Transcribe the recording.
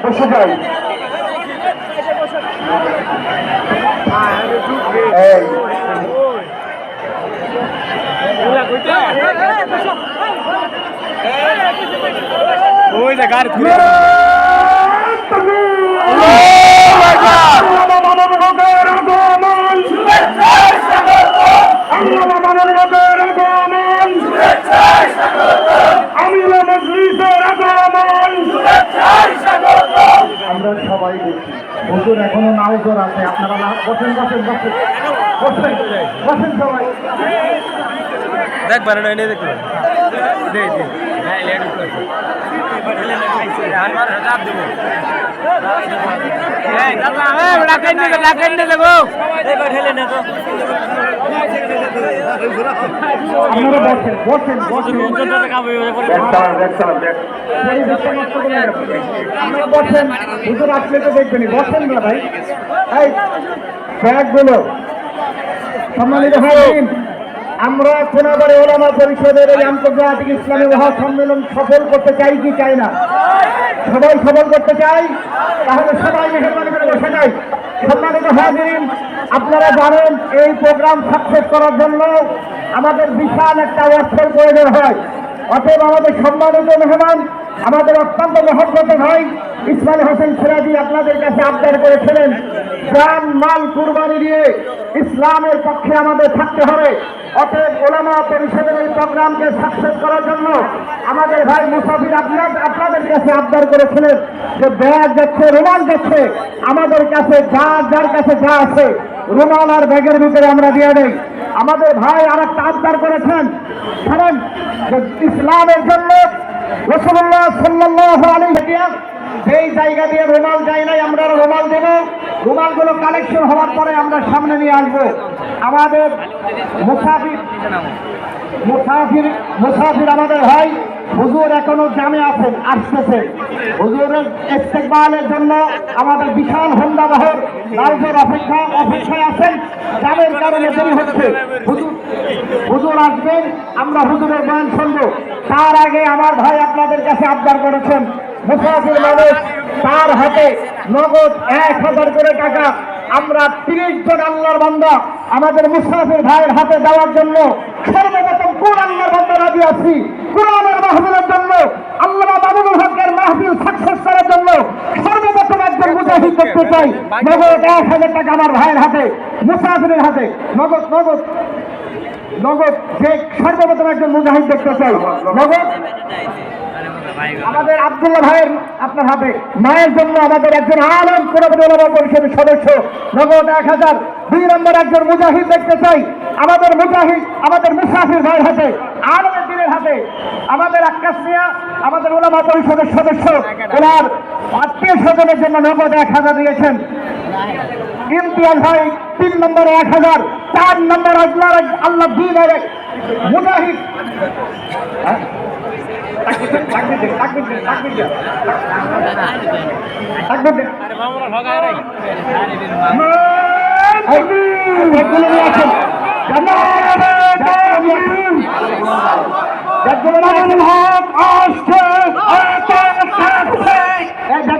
বসে যাই। ওই যে গাড়ি আমরা সবাই দেখি হুজুর এখনো নাওজোর আছে। আপনারা বসেন বসেন বসেন বসেন বসেন সবাই। দেখবেন না, এনে দেখবেন আপনারা বসেন বসেন বসেন আপনারা বসেন। হুজুর আসলে তো দেখবেনি, বসেন না ভাই। এই ব্যাগগুলো সম্মানিত ভাইরা, আমরা কোনাবাড়ি ওলামা পরিষদের এই আন্তর্জাতিক ইসলামী মহা সম্মেলন সফল করতে চাই কি চাই না? সবাই সফল করতে চাই। তাহলে সবাই মেহরবানি করে বসে যাই। সম্মানিত হাজিরিন, আপনারা জানেন এই প্রোগ্রাম সাকসেস করার জন্য আমাদের বিশাল একটা অর্থের প্রয়োজন হয়। অতএব আমাদের সম্মানিত মেহমান, আমাদের অত্যন্ত মহব্বত ভাই ইসমাইল হোসেন সিরাজি আপনাদের কাছে আবদার করেছিলেন, জান মাল কুরবানি দিয়ে ইসলামের পক্ষে আমাদের থাকতে হবে। অতএব ওলামা পরিষদের এই প্রোগ্রামকে সাকসেস করার জন্য আমাদের ভাই মুসাফির আপনাদের কাছে আবদার করেছিলেন যে ব্যাগ যাচ্ছে, রুমাল যাচ্ছে, আমাদের কাছে যার কাছে যা আছে রুমাল আর ব্যাগের ভিতরে আমরা দিয়ে দেই। আমাদের ভাই আর একটা আবদার করেছেন, শোনেন, যে ইসলামের জন্য রাসূলুল্লাহ সাল্লাল্লাহু আলাইহি ওয়াসাল্লাম যেই জায়গা দিয়ে রুমাল যায় নাই, আমরা রুমাল দেব। রুমালগুলো কালেকশন হওয়ার পরে আমরা সামনে নিয়ে আসবো। আমাদের মুসাফির আমাদের ভাই হুজুর এখনো জামে আছেন, আসতেছেন। হুজুরের ইস্তেকবালের জন্য আমাদের বিশাল হোন্ডা বহর লাউজের অপেক্ষায় আছেন। জামের কারণে দেরি হচ্ছে। হুজুর আসবেন, আমরা হুজুরের বয়ান শুনবো। তার আগে আমার ভাই আপনাদের কাছে আবদার করেছেন, মুসাফির মানুষ, তার হাতে নগদ 1000 করে টাকা আমরা 30 জন আল্লাহর বান্দা আমাদের মুসাফির ভাইয়ের হাতে দেওয়ার জন্য সর্বপ্রথম কোন আল্লাহর বান্দা রাজি আছি। কোরআনের মাহফিলের জন্য, আল্লামা মামুনুল হকের মাহফিল সাকসেস করার জন্য সর্বপ্রথম একজন মুজাহিদ দেখতে চাই। নগদ 1000 টাকা আমার ভাইয়ের হাতে, মুসাফিরের হাতে নগদ নগদ নগদ। যে সর্বপ্রথম একজন মুজাহিদ দেখতে চাই নগদ। আমাদের আব্দুল্লাহ ভাইয়ের আপনার হাতে, মায়ের জন্য আমাদের একজন আলেম কোনাবাড়ি ওলামা পরিষদের সদস্য, নগদ 1000। 2 নম্বর একজন মুজাহিদ দেখতে চাই, আমাদের মুজাহিদ আমাদের মুসাফির ভাইয়ের হাতে, আলেমের দিনের হাতে। আমাদের আক্কাস মিয়া আমাদের ওলামা পরিষদের সদস্য, ওনার আত্মীয় স্বজনের জন্য নগদ 1000 দিয়েছেন। ইমতিয়াজ ভাই 3 নম্বরে 1000। 4 নম্বর আল্লাহ দিনের মুজাহিদ আসছে।